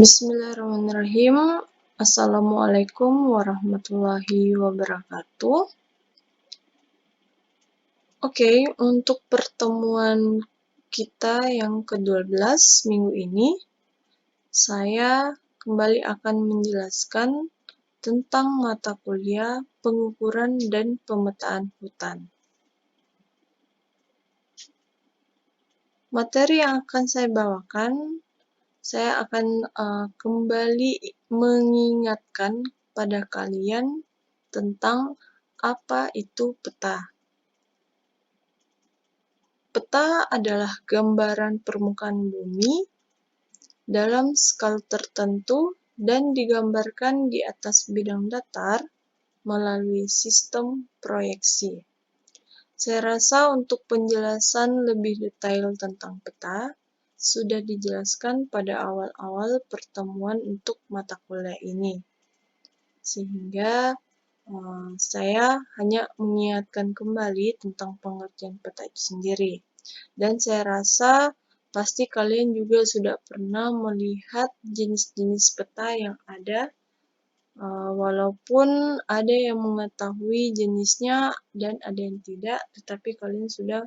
Bismillahirrahmanirrahim. Assalamualaikum warahmatullahi wabarakatuh. Oke, untuk pertemuan kita yang ke-12 minggu ini, saya kembali akan menjelaskan tentang mata kuliah pengukuran dan pemetaan hutan. Materi yang akan saya bawakan, saya akan kembali mengingatkan pada kalian tentang apa itu peta. Peta adalah gambaran permukaan bumi dalam skala tertentu dan digambarkan di atas bidang datar melalui sistem proyeksi. Saya rasa untuk penjelasan lebih detail tentang peta sudah dijelaskan pada awal-awal pertemuan untuk mata kuliah ini. Sehingga saya hanya mengingatkan kembali tentang pengertian peta itu sendiri. Dan saya rasa pasti kalian juga sudah pernah melihat jenis-jenis peta yang ada, walaupun ada yang mengetahui jenisnya dan ada yang tidak, tetapi kalian sudah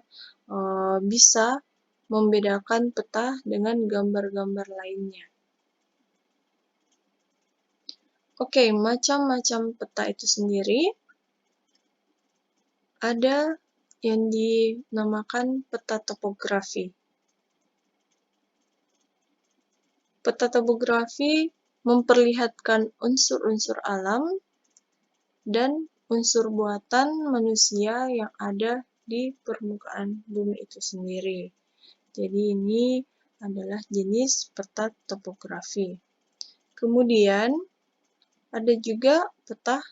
bisa membedakan peta dengan gambar-gambar lainnya. Oke, macam-macam peta itu sendiri ada yang dinamakan peta topografi. Peta topografi memperlihatkan unsur-unsur alam dan unsur buatan manusia yang ada di permukaan bumi itu sendiri. Jadi ini adalah jenis peta topografi. Kemudian ada juga peta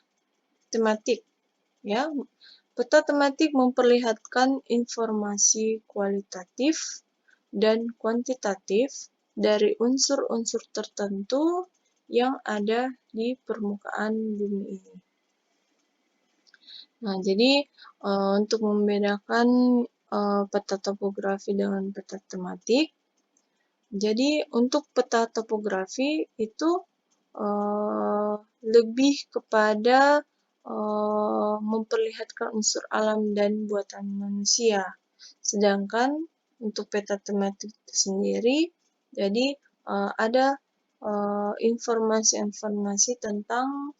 tematik, ya. Peta tematik memperlihatkan informasi kualitatif dan kuantitatif dari unsur-unsur tertentu yang ada di permukaan bumi ini. Nah, jadi untuk membedakan peta topografi dengan peta tematik, jadi untuk peta topografi itu lebih kepada memperlihatkan unsur alam dan buatan manusia. Sedangkan untuk peta tematik itu sendiri, jadi ada informasi-informasi tentang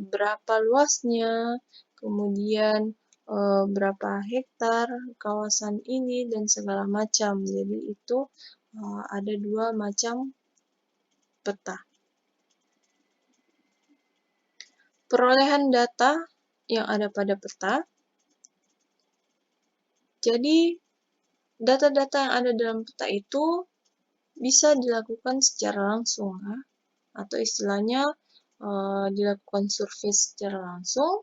berapa luasnya, kemudian berapa hektar kawasan ini dan segala macam. Jadi itu ada dua macam peta. Perolehan data yang ada pada peta. Jadi data-data yang ada dalam peta itu bisa dilakukan secara langsung, atau istilahnya dilakukan survei secara langsung.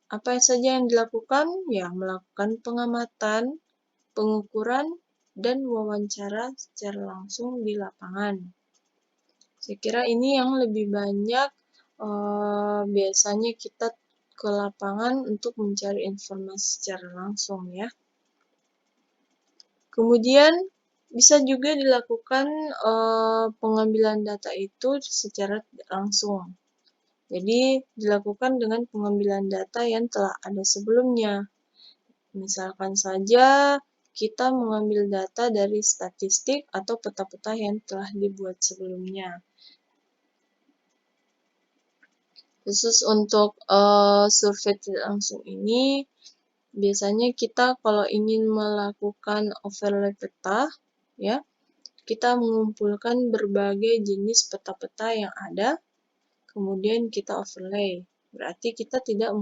Apa saja yang dilakukan? Ya, melakukan pengamatan, pengukuran, dan wawancara secara langsung di lapangan. Saya kira ini yang lebih banyak biasanya kita ke lapangan untuk mencari informasi secara langsung, ya. Kemudian bisa juga dilakukan pengambilan data itu secara tidak langsung. Jadi dilakukan dengan pengambilan data yang telah ada sebelumnya. Misalkan saja kita mengambil data dari statistik atau peta-peta yang telah dibuat sebelumnya. Khusus untuk survei tidak langsung ini, biasanya kita kalau ingin melakukan overlay peta, ya, kita mengumpulkan berbagai jenis peta-peta yang ada, kemudian kita overlay. Berarti kita tidak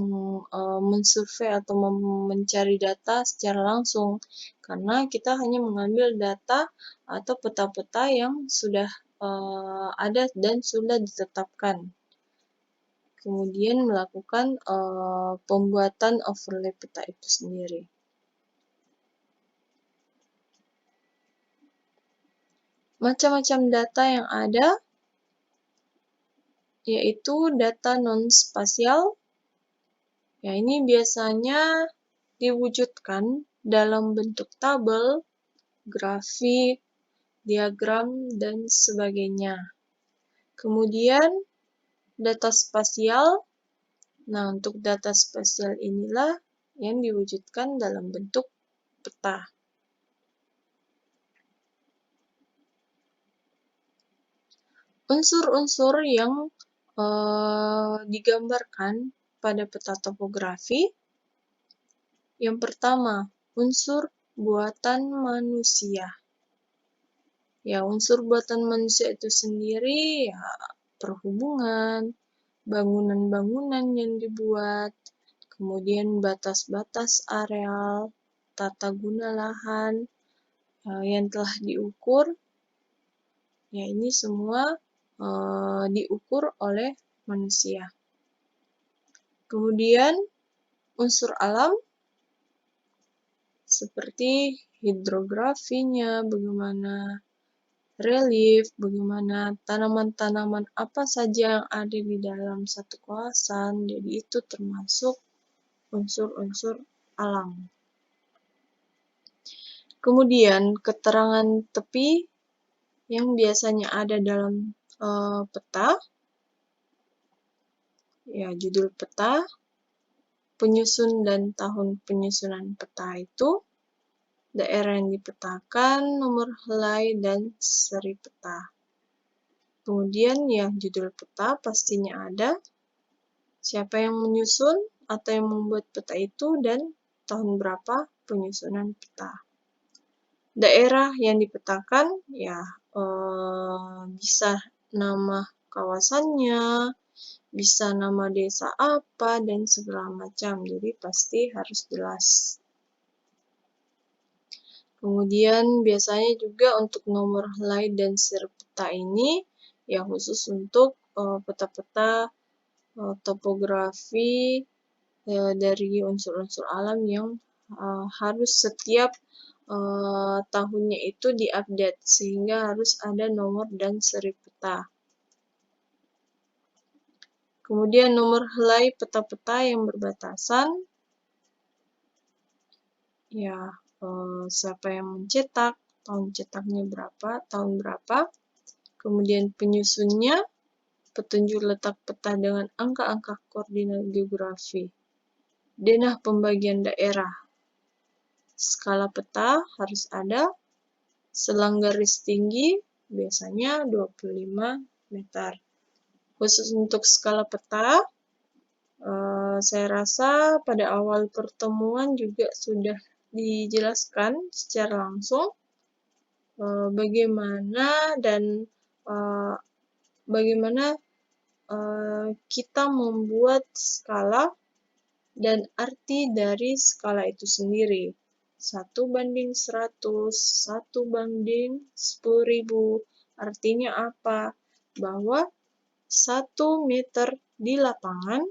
mensurvei atau mencari data secara langsung, karena kita hanya mengambil data atau peta-peta yang sudah ada dan sudah ditetapkan. Kemudian melakukan pembuatan overlay peta itu sendiri. Macam-macam data yang ada, yaitu data non-spasial. Ya, ini biasanya diwujudkan dalam bentuk tabel, grafik, diagram, dan sebagainya. Kemudian data spasial. Nah, untuk data spasial inilah yang diwujudkan dalam bentuk peta. Unsur-unsur yang digambarkan pada peta topografi. Yang pertama, unsur buatan manusia. Ya, unsur buatan manusia itu sendiri ya perhubungan, bangunan-bangunan yang dibuat, kemudian batas-batas areal, tata guna lahan yang telah diukur. Ya, ini semua diukur oleh manusia. Kemudian unsur alam seperti hidrografinya, bagaimana relief, bagaimana tanaman-tanaman apa saja yang ada di dalam satu kawasan. Jadi itu termasuk unsur-unsur alam. Kemudian keterangan tepi yang biasanya ada dalam peta. Ya, judul peta, penyusun dan tahun penyusunan peta itu, daerah yang dipetakan, nomor helai, dan seri peta. Kemudian yang judul peta pastinya ada, siapa yang menyusun atau yang membuat peta itu, dan tahun berapa penyusunan peta. Daerah yang dipetakan, ya bisa nama kawasannya, bisa nama desa apa, dan segala macam. Jadi pasti harus jelas. Kemudian biasanya juga untuk nomor helai dan seri peta ini ya khusus untuk peta-peta topografi dari unsur-unsur alam yang harus setiap tahunnya itu diupdate, sehingga harus ada nomor dan seri peta. Kemudian nomor helai peta-peta yang berbatasan, ya siapa yang mencetak, tahun cetaknya berapa, tahun berapa. Kemudian penyusunnya, petunjuk letak peta dengan angka-angka koordinat geografi. Denah pembagian daerah. Skala peta harus ada. Selang garis tinggi biasanya 25 meter. Khusus untuk skala peta, saya rasa pada awal pertemuan juga sudah dijelaskan secara langsung bagaimana kita membuat skala dan arti dari skala itu sendiri. 1:100, 1:10.000, artinya apa? Bahwa 1 meter di lapangan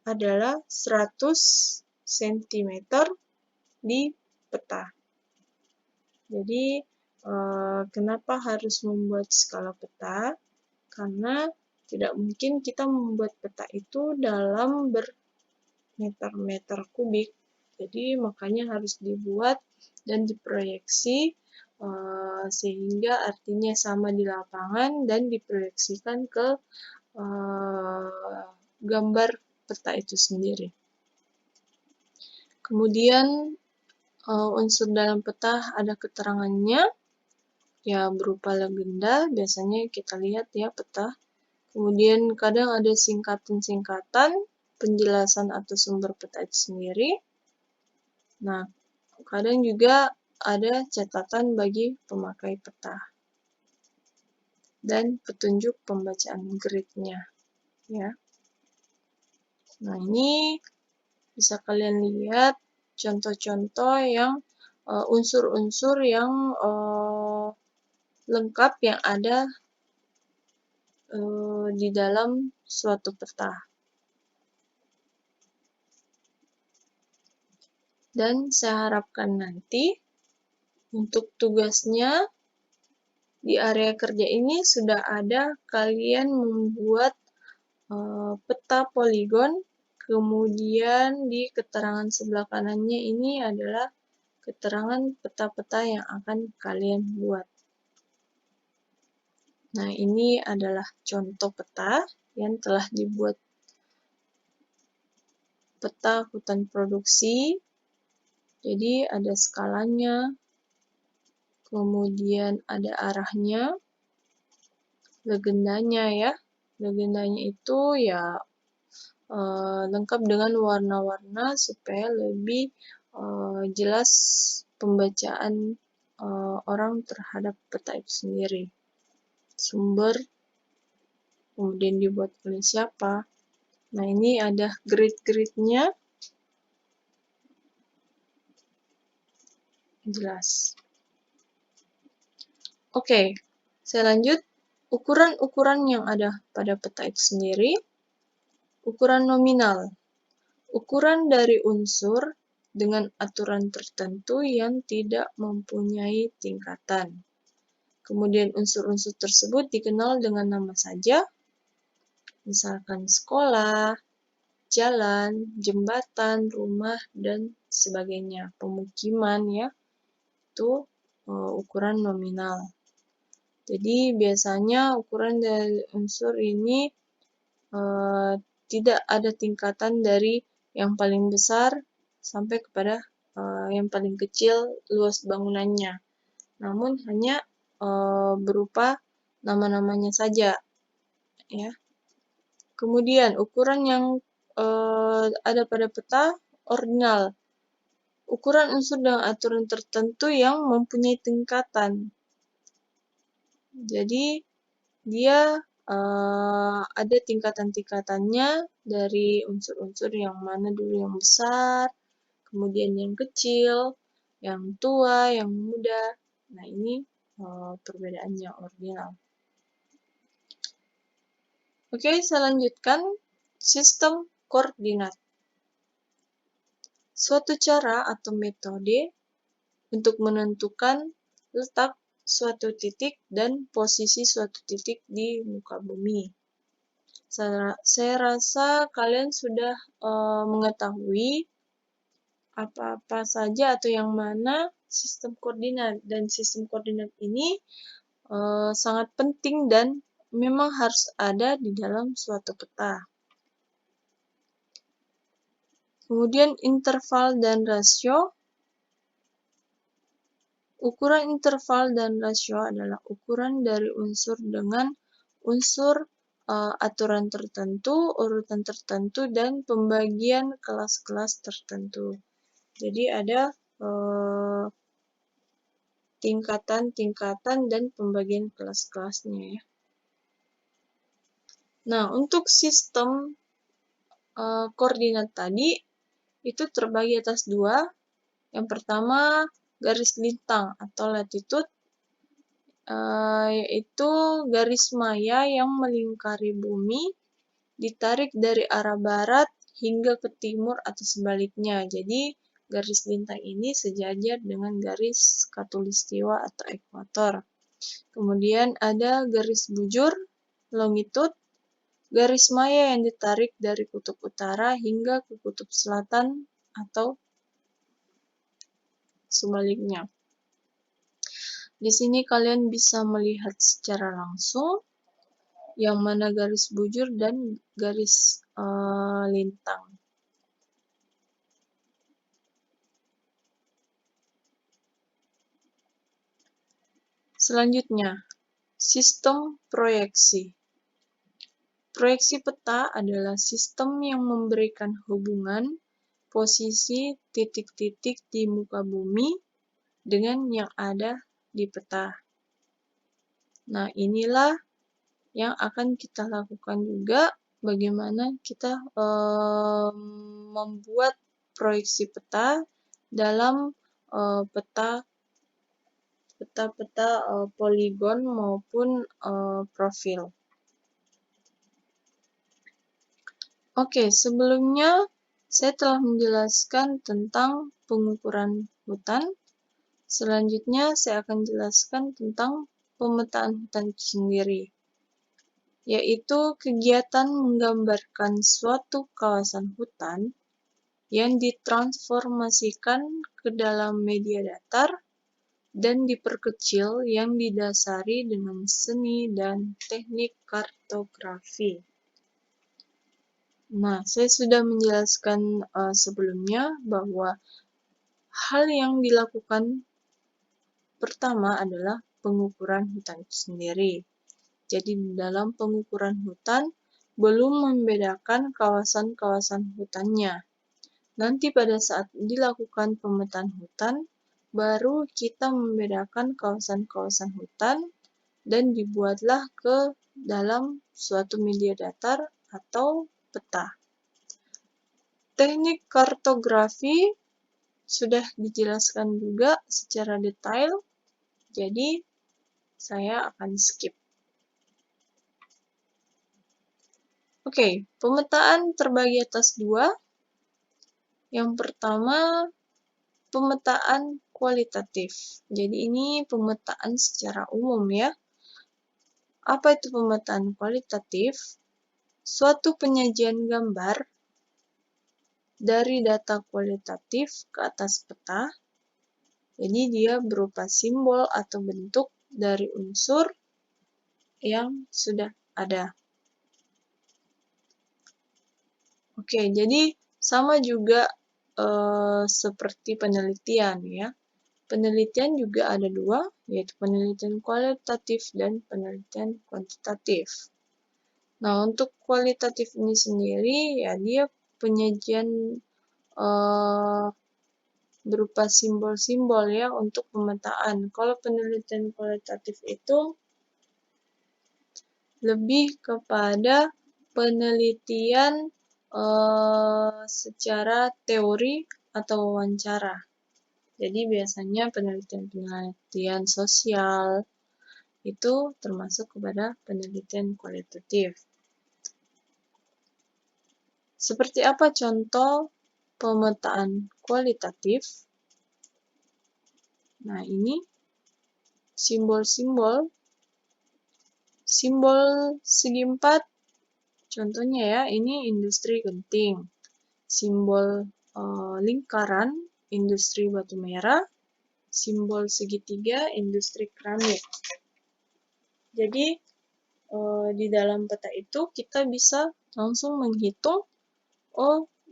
adalah 100 cm di peta. Jadi, kenapa harus membuat skala peta? Karena tidak mungkin kita membuat peta itu dalam bermeter-meter kubik. Jadi, makanya harus dibuat dan diproyeksi sehingga artinya sama di lapangan dan diproyeksikan ke gambar peta itu sendiri. Kemudian unsur dalam peta ada keterangannya, ya berupa legenda, biasanya kita lihat ya peta. Kemudian kadang ada singkatan-singkatan, penjelasan atau sumber peta itu sendiri. Nah, kadang juga ada catatan bagi pemakai peta. Dan petunjuk pembacaan grid-nya. Ya. Nah, ini bisa kalian lihat contoh-contoh yang unsur-unsur yang lengkap yang ada di dalam suatu peta. Dan saya harapkan nanti untuk tugasnya di area kerja ini sudah ada kalian membuat peta poligon, kemudian di keterangan sebelah kanannya ini adalah keterangan peta-peta yang akan kalian buat. Nah, ini adalah contoh peta yang telah dibuat, peta hutan produksi. Jadi ada skalanya, kemudian ada arahnya, legendanya ya. Legendanya itu ya lengkap dengan warna-warna supaya lebih jelas pembacaan orang terhadap peta itu sendiri. Sumber, kemudian dibuat oleh siapa. Nah, ini ada grid-gridnya, jelas. Oke, saya lanjut. Ukuran-ukuran yang ada pada peta itu sendiri. Ukuran nominal. Ukuran dari unsur dengan aturan tertentu yang tidak mempunyai tingkatan. Kemudian unsur-unsur tersebut dikenal dengan nama saja, misalkan sekolah, jalan, jembatan, rumah, dan sebagainya. Pemukiman ya, itu ukuran nominal. Jadi biasanya ukuran dari unsur ini tidak ada tingkatan dari yang paling besar sampai kepada yang paling kecil luas bangunannya. Namun hanya berupa nama-namanya saja, ya. Kemudian ukuran yang ada pada peta ordinal, ukuran unsur dengan aturan tertentu yang mempunyai tingkatan. Jadi dia ada tingkatan-tingkatannya dari unsur-unsur yang mana dulu yang besar, kemudian yang kecil, yang tua, yang muda. Nah, ini perbedaannya ordinal. Oke, saya lanjutkan. Sistem koordinat. Suatu cara atau metode untuk menentukan letak suatu titik dan posisi suatu titik di muka bumi. Saya rasa kalian sudah mengetahui apa-apa saja atau yang mana sistem koordinat, dan sistem koordinat ini sangat penting dan memang harus ada di dalam suatu peta. Kemudian interval dan rasio. Ukuran interval dan rasio adalah ukuran dari unsur dengan unsur aturan tertentu, urutan tertentu, dan pembagian kelas-kelas tertentu. Jadi ada tingkatan-tingkatan dan pembagian kelas-kelasnya ya. Nah, untuk sistem koordinat tadi itu terbagi atas dua. Yang pertama garis lintang atau latitude, yaitu garis maya yang melingkari bumi ditarik dari arah barat hingga ke timur atau sebaliknya. Jadi garis lintang ini sejajar dengan garis khatulistiwa atau ekuator. Kemudian ada garis bujur, longitude, garis maya yang ditarik dari kutub utara hingga ke kutub selatan atau sebaliknya. Di sini kalian bisa melihat secara langsung yang mana garis bujur dan garis lintang. Selanjutnya, sistem proyeksi. Proyeksi peta adalah sistem yang memberikan hubungan posisi titik-titik di muka bumi dengan yang ada di peta. Nah, inilah yang akan kita lakukan juga, bagaimana kita membuat proyeksi peta dalam peta-peta poligon maupun profil. Oke, sebelumnya saya telah menjelaskan tentang pengukuran hutan. Selanjutnya saya akan jelaskan tentang pemetaan hutan itu sendiri, yaitu kegiatan menggambarkan suatu kawasan hutan yang ditransformasikan ke dalam media datar dan diperkecil yang didasari dengan seni dan teknik kartografi. Nah, saya sudah menjelaskan sebelumnya bahwa hal yang dilakukan pertama adalah pengukuran hutan itu sendiri. Jadi di dalam pengukuran hutan belum membedakan kawasan-kawasan hutannya. Nanti pada saat dilakukan pemetaan hutan, baru kita membedakan kawasan-kawasan hutan dan dibuatlah ke dalam suatu media datar atau peta. Teknik kartografi sudah dijelaskan juga secara detail, jadi saya akan skip. Oke, pemetaan terbagi atas dua. Yang pertama, pemetaan kualitatif. Jadi ini pemetaan secara umum ya. Apa itu pemetaan kualitatif? Suatu penyajian gambar dari data kualitatif ke atas peta. Jadi dia berupa simbol atau bentuk dari unsur yang sudah ada. Oke, jadi sama juga seperti penelitian ya. Penelitian juga ada dua, yaitu penelitian kualitatif dan penelitian kuantitatif. Nah, untuk kualitatif ini sendiri, ya dia penyajian berupa simbol-simbol ya untuk pemetaan. Kalau penelitian kualitatif itu lebih kepada penelitian secara teori atau wawancara. Jadi biasanya penelitian-penelitian sosial itu termasuk kepada penelitian kualitatif. Seperti apa contoh pemetaan kualitatif? Nah, ini simbol-simbol. Simbol segi empat, contohnya ya, ini industri genting. Simbol lingkaran, industri batu merah. Simbol segitiga, industri keramik. Jadi, di dalam peta itu kita bisa langsung menghitung,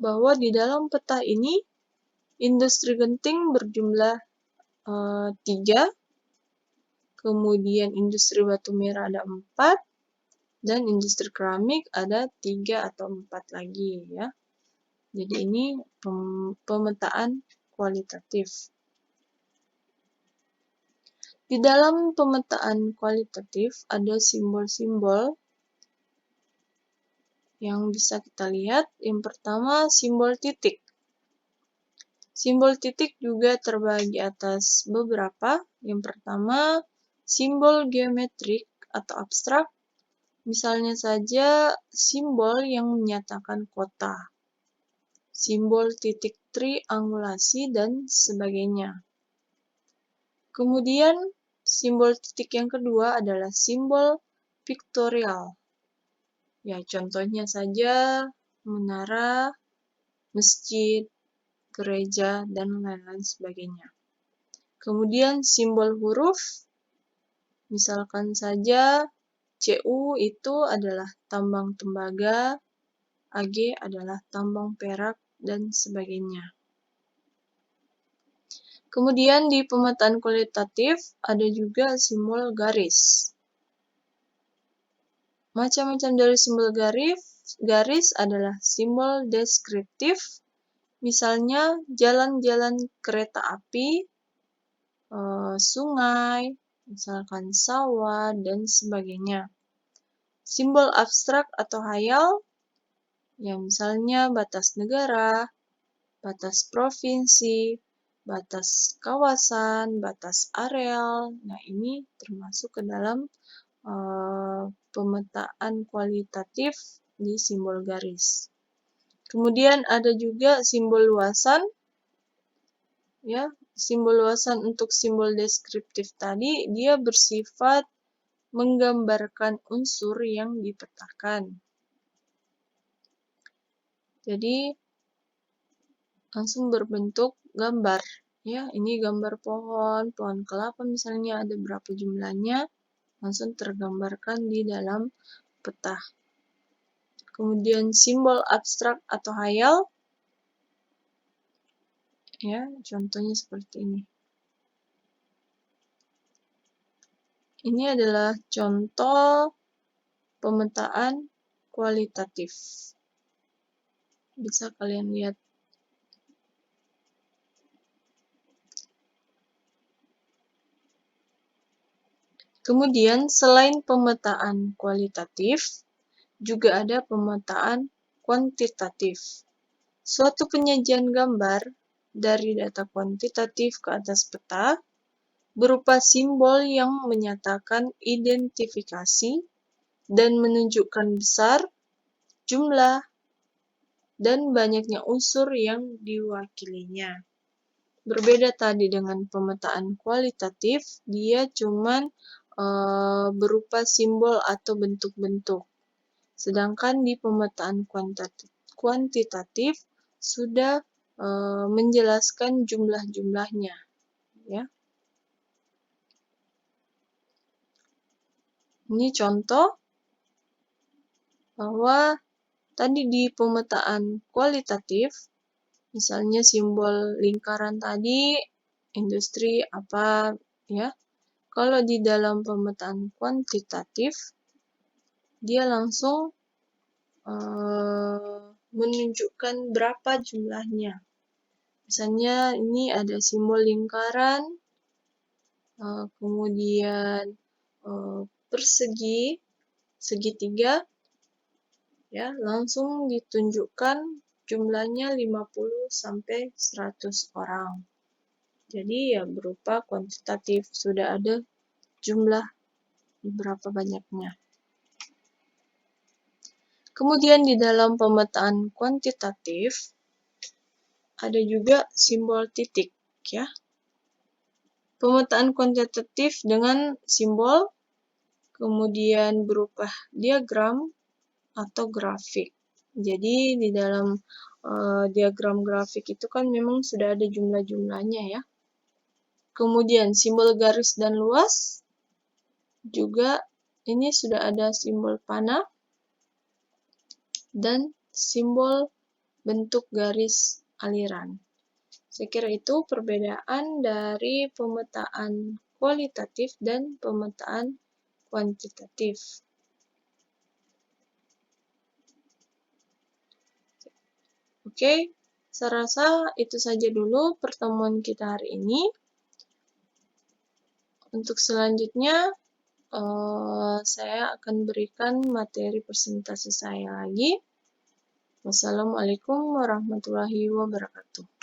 bahwa di dalam peta ini industri genting berjumlah 3, kemudian industri batu merah ada 4, dan industri keramik ada 3 atau 4 lagi ya. Jadi ini pemetaan kualitatif. Di dalam pemetaan kualitatif ada simbol-simbol yang bisa kita lihat. Yang pertama, simbol titik. Simbol titik juga terbagi atas beberapa. Yang pertama, simbol geometrik atau abstrak. Misalnya saja simbol yang menyatakan kota, simbol titik triangulasi, dan sebagainya. Kemudian, simbol titik yang kedua adalah simbol piktorial. Ya, contohnya saja menara, masjid, gereja, dan lain-lain sebagainya. Kemudian simbol huruf, misalkan saja CU itu adalah tambang tembaga, AG adalah tambang perak, dan sebagainya. Kemudian di pemetaan kualitatif ada juga simbol garis. Macam-macam dari simbol garis adalah simbol deskriptif, misalnya jalan-jalan kereta api, sungai, misalkan sawah, dan sebagainya. Simbol abstrak atau hayal, yang misalnya batas negara, batas provinsi, batas kawasan, batas areal. Nah, ini termasuk ke dalam pemetaan kualitatif di simbol garis. Kemudian ada juga simbol luasan. Ya, simbol luasan untuk simbol deskriptif tadi, dia bersifat menggambarkan unsur yang dipetakan. Jadi, langsung berbentuk gambar. Ya, ini gambar pohon kelapa misalnya ada berapa jumlahnya, langsung tergambarkan di dalam peta. Kemudian simbol abstrak atau hayal, ya, contohnya seperti ini. Ini adalah contoh pemetaan kualitatif. Bisa kalian lihat. Kemudian, selain pemetaan kualitatif, juga ada pemetaan kuantitatif. Suatu penyajian gambar dari data kuantitatif ke atas peta berupa simbol yang menyatakan identifikasi dan menunjukkan besar, jumlah, dan banyaknya unsur yang diwakilinya. Berbeda tadi dengan pemetaan kualitatif, dia cuman berupa simbol atau bentuk-bentuk. Sedangkan di pemetaan kuantitatif sudah menjelaskan jumlah-jumlahnya, ya. Ini contoh bahwa tadi di pemetaan kualitatif, misalnya simbol lingkaran tadi, industri apa, ya. Kalau di dalam pemetaan kuantitatif, dia langsung menunjukkan berapa jumlahnya. Misalnya ini ada simbol lingkaran, kemudian persegi, segitiga, ya, langsung ditunjukkan jumlahnya 50 sampai 100 orang. Jadi ya berupa kuantitatif, sudah ada jumlah berapa banyaknya. Kemudian di dalam pemetaan kuantitatif ada juga simbol titik, ya. Pemetaan kuantitatif dengan simbol, kemudian berupa diagram atau grafik. Jadi di dalam diagram grafik itu kan memang sudah ada jumlah-jumlahnya, ya. Kemudian simbol garis dan luas, juga ini sudah ada simbol panah dan simbol bentuk garis aliran. Saya kira itu perbedaan dari pemetaan kualitatif dan pemetaan kuantitatif. Oke, saya rasa itu saja dulu pertemuan kita hari ini. Untuk selanjutnya, saya akan berikan materi presentasi saya lagi. Wassalamualaikum warahmatullahi wabarakatuh.